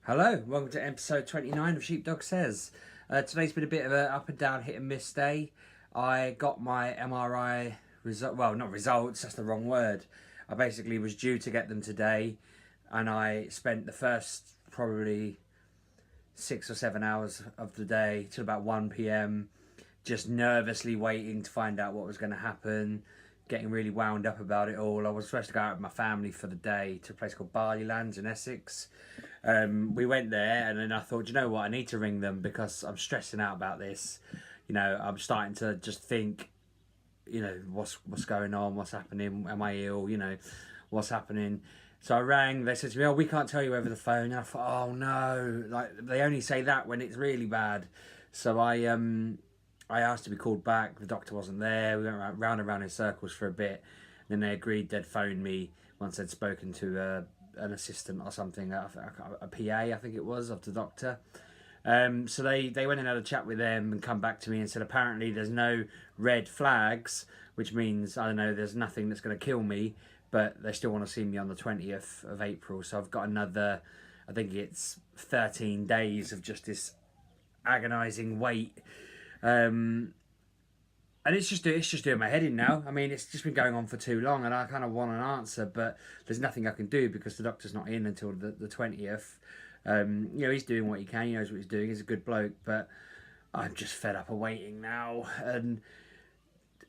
Hello, welcome to episode 29 of Sheepdog Says. Today's been a bit of an up and down, hit and miss day. I got my MRI result, well, not results, that's the wrong word. I basically was due to get them today, and I spent the first probably 6 or 7 hours of the day till about 1 p.m. just nervously waiting to find out what was going to happen, getting really wound up about it all. I was supposed to go out with my family for the day to a place called Barleylands in Essex. We went there, and then I thought, you know what, I need to ring them because I'm stressing out about this. You know, I'm starting to just think, you know, what's going on, what's happening, am I ill, you know, what's happening. So I rang, they said to me, oh, we can't tell you over the phone. And I thought, oh no, like they only say that when it's really bad. So I asked to be called back, the doctor wasn't there, we went round and round in circles for a bit. Then they agreed they'd phone me once they'd spoken to an assistant or something, a PA I think it was, of the doctor. So they went and had a chat with them and come back to me and said apparently there's no red flags, which means, I don't know, there's nothing that's going to kill me, but they still want to see me on the 20th of April. So I've got another, I think it's 13 days of just this agonising wait. And it's just doing my head in now. I mean, it's just been going on for too long, and I kind of want an answer, but there's nothing I can do because the doctor's not in until the 20th. You know, he's doing what he can. He knows what he's doing. He's a good bloke, but I'm just fed up of waiting now. And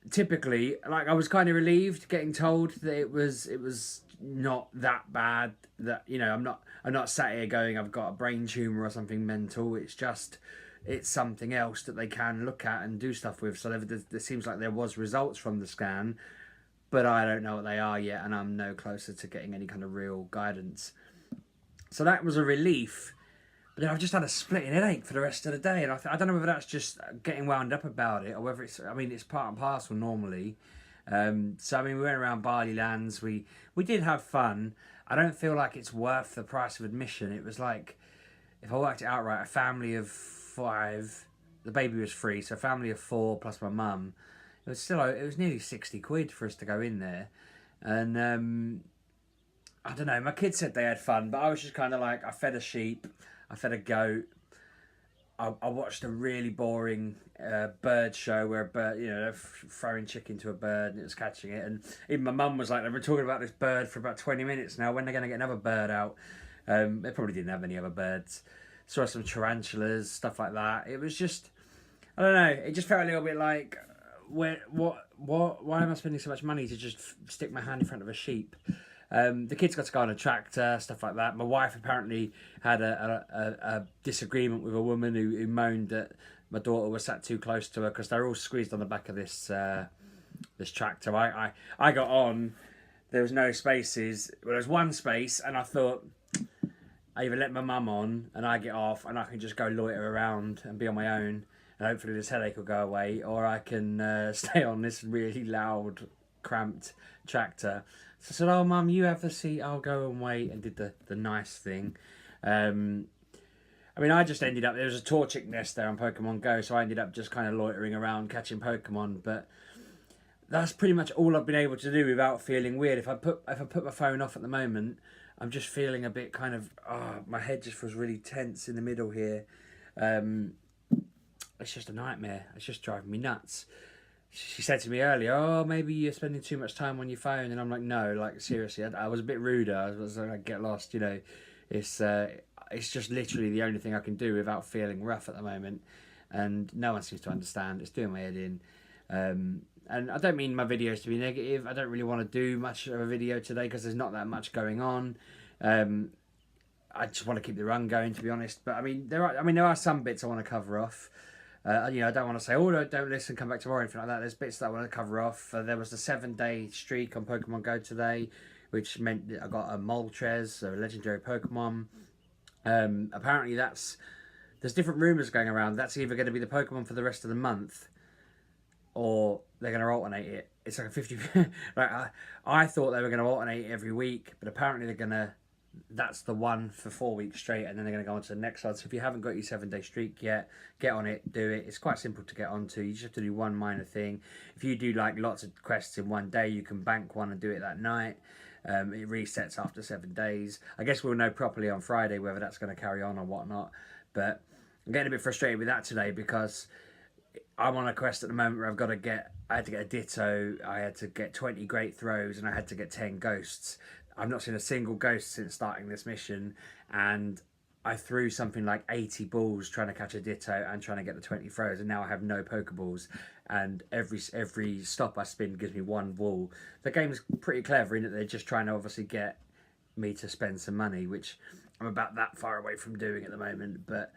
typically, like, I was kind of relieved getting told that it was not that bad. That, you know, I'm not sat here going I've got a brain tumor or something mental. It's something else that they can look at and do stuff with. So there seems like there was results from the scan, but I don't know what they are yet, and I'm no closer to getting any kind of real guidance. So that was a relief. But then I've just had a splitting headache for the rest of the day, and I don't know whether that's just getting wound up about it or whether it's, I mean, it's part and parcel normally. So I mean, we went around Barleylands. We did have fun. I don't feel like it's worth the price of admission. It was like, if I worked it out right, a family of 5, the baby was 3, so a family of 4 plus my mum. It was nearly 60 quid for us to go in there, and I don't know. My kids said they had fun, but I was just kind of like, I fed a sheep, I fed a goat. I watched a really boring bird show where a bird, you know, they're throwing chicken to a bird and it was catching it, and even my mum was like, they've been talking about this bird for about 20 minutes now. When they're going to get another bird out? They probably didn't have any other birds. Saw some tarantulas, stuff like that. It was just, I don't know, it just felt a little bit like, why am I spending so much money to just stick my hand in front of a sheep? The kids got to go on a tractor, stuff like that. My wife apparently had a disagreement with a woman who moaned that my daughter was sat too close to her because they're all squeezed on the back of this tractor. I got on, there was no spaces, well, there was one space, and I thought, I either let my mum on and I get off and I can just go loiter around and be on my own and hopefully this headache will go away, or I can stay on this really loud, cramped tractor. So I said, oh mum, you have the seat, I'll go and wait, and did the nice thing. I mean, I just ended up, there was a Torchic nest there on Pokemon Go, so I ended up just kind of loitering around catching Pokemon, but that's pretty much all I've been able to do without feeling weird. If I put my phone off at the moment, I'm just feeling a bit kind of, my head just feels really tense in the middle here. It's just a nightmare. It's just driving me nuts. She said to me earlier, oh, maybe you're spending too much time on your phone. And I'm like, no, like, seriously, I was a bit ruder. I was like, get lost, you know. It's just literally the only thing I can do without feeling rough at the moment. And no one seems to understand. It's doing my head in. And I don't mean my videos to be negative. I don't really want to do much of a video today because there's not that much going on. I just want to keep the run going, to be honest. But I mean, there are some bits I want to cover off. You know, I don't want to say, oh, don't listen, come back tomorrow, anything like that. There's bits that I want to cover off. There was the 7-day streak on Pokemon Go today, which meant that I got a Moltres, a legendary Pokemon. Apparently there's different rumours going around. That's either going to be the Pokemon for the rest of the month, or they're going to alternate it. It's like a 50... like, I thought they were going to alternate it every week, but apparently they're going to... That's the one for 4 weeks straight, and then they're going to go on to the next one. So if you haven't got your 7-day streak yet, get on it, do it. It's quite simple to get onto. You just have to do one minor thing. If you do like lots of quests in one day, you can bank one and do it that night. It resets after 7 days. I guess we'll know properly on Friday whether that's going to carry on or whatnot. But I'm getting a bit frustrated with that today because I'm on a quest at the moment where I had to get a ditto, I had to get 20 great throws, and I had to get 10 ghosts. I've not seen a single ghost since starting this mission, and I threw something like 80 balls trying to catch a ditto and trying to get the 20 throws, and now I have no Pokeballs, and every stop I spin gives me one ball. The game's pretty clever in that they're just trying to obviously get me to spend some money, which I'm about that far away from doing at the moment. But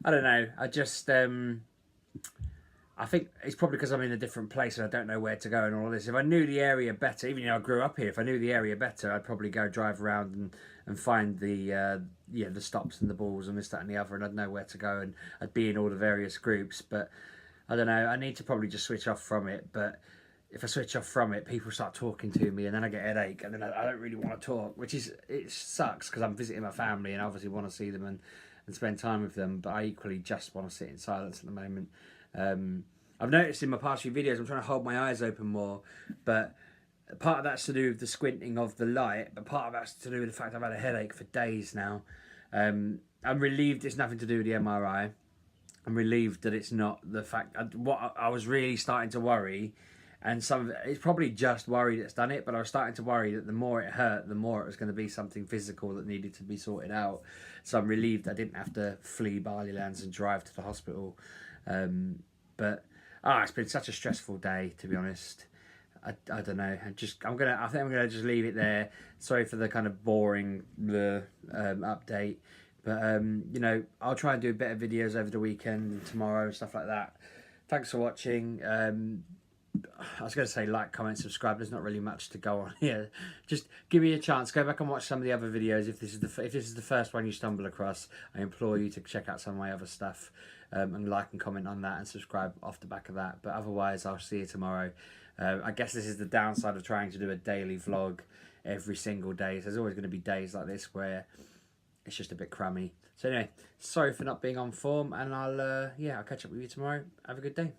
I don't know, I think it's probably because I'm in a different place and I don't know where to go and all this. If I knew the area better, even though I grew up here, if I knew the area better, I'd probably go drive around and find the stops and the balls and this, that and the other, and I'd know where to go and I'd be in all the various groups. But I don't know, I need to probably just switch off from it. But if I switch off from it, people start talking to me and then I get a headache and then I don't really want to talk, it sucks because I'm visiting my family and I obviously want to see them and spend time with them, but I equally just want to sit in silence at the moment. I've noticed in my past few videos I'm trying to hold my eyes open more, but part of that's to do with the squinting of the light, but part of that's to do with the fact I've had a headache for days now. I'm relieved it's nothing to do with the MRI. I'm relieved that it's not the fact. What I was really starting to worry, and some of it's probably just worry that's done it, but I was starting to worry that the more it hurt, the more it was going to be something physical that needed to be sorted out. So I'm relieved I didn't have to flee Barleylands and drive to the hospital. But it's been such a stressful day, to be honest. I don't know. I think I'm gonna just leave it there. Sorry for the kind of boring update, but you know, I'll try and do better videos over the weekend and tomorrow and stuff like that. Thanks for watching. I was going to say like, comment, subscribe. There's not really much to go on here. Just give me a chance. Go back and watch some of the other videos. If this is the first one you stumble across, I implore you to check out some of my other stuff and like and comment on that and subscribe off the back of that. But otherwise, I'll see you tomorrow. I guess this is the downside of trying to do a daily vlog every single day. So there's always going to be days like this where it's just a bit crummy. So anyway, sorry for not being on form, and I'll catch up with you tomorrow. Have a good day.